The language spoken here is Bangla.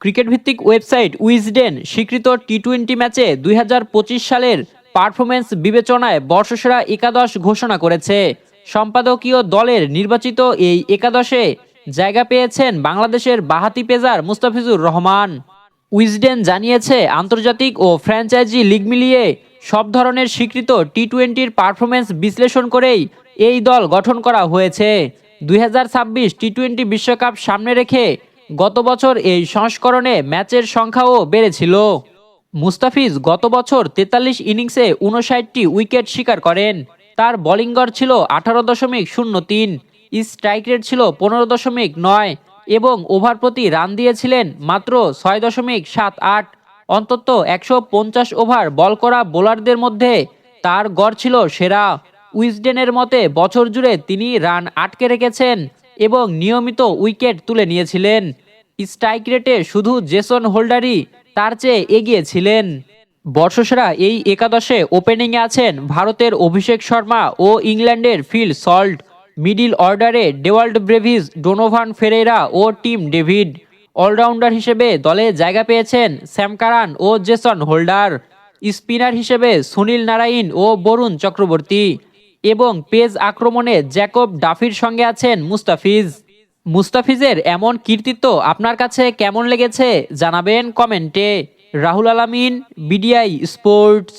ক্রিকেট ভিত্তিক ওয়েবসাইট উইজডেন স্বীকৃত টি-20 ম্যাচে ২০২৫ সালের পারফরমেন্স বিবেচনায় বর্ষসেরা একাদশ ঘোষণা করেছে। সম্পাদকীয় দলের নির্বাচিত এই একাদশে জায়গা পেয়েছেন বাংলাদেশের বাঁহাতি পেসার মুস্তাফিজুর রহমান। উইজডেন জানিয়েছে, আন্তর্জাতিক ও ফ্র্যাঞ্চাইজি লিগ মিলিয়ে সব ধরনের স্বীকৃত টি-20-র পারফরমেন্স বিশ্লেষণ করেই এই দল গঠন করা হয়েছে। ২০২৬ টি-20 বিশ্বকাপ সামনে রেখে গত বছর এই সংস্করণে ম্যাচের সংখ্যাও বেড়েছিল। মুস্তাফিজ গত বছর ৪৩ ইনিংসে ৫৯টি উইকেট শিকার করেন। তার বোলিং গড় ছিল ১৮.০৩, স্ট্রাইক রেট ছিল ১৫.৯ এবং ওভার প্রতি রান দিয়েছিলেন মাত্র ৬.৭৮। অন্তত ১৫০ ওভার বল করা বোলারদের মধ্যে তার গড় ছিল সেরা। উইজডেনের মতে বছর জুড়ে তিনি রান আটকে রেখেছেন এবং নিয়মিত উইকেট তুলে নিয়েছিলেন। স্ট্রাইক রেটে শুধু জেসন হোল্ডারই তার চেয়ে এগিয়ে ছিলেন। বর্ষসেরা এই একাদশে ওপেনিংয়ে আছেন ভারতের অভিষেক শর্মা ও ইংল্যান্ডের ফিল সল্ট। মিডিল অর্ডারে ডেওয়াল্ড ব্রেভিস, ডোনোভান ফেরেরা ও টিম ডেভিড। অলরাউন্ডার হিসেবে দলে জায়গা পেয়েছেন স্যাম কারান ও জেসন হোল্ডার। স্পিনার হিসেবে সুনীল নারাইন ও বরুণ চক্রবর্তী এবং পেস আক্রমণে জ্যাকব ডাফির সঙ্গে আছেন মুস্তাফিজের এমন কীর্তিত্ব আপনার কাছে কেমন লেগেছে জানাবেন কমেন্টে। রাহুল আলামিন, বিডিআই স্পোর্টস।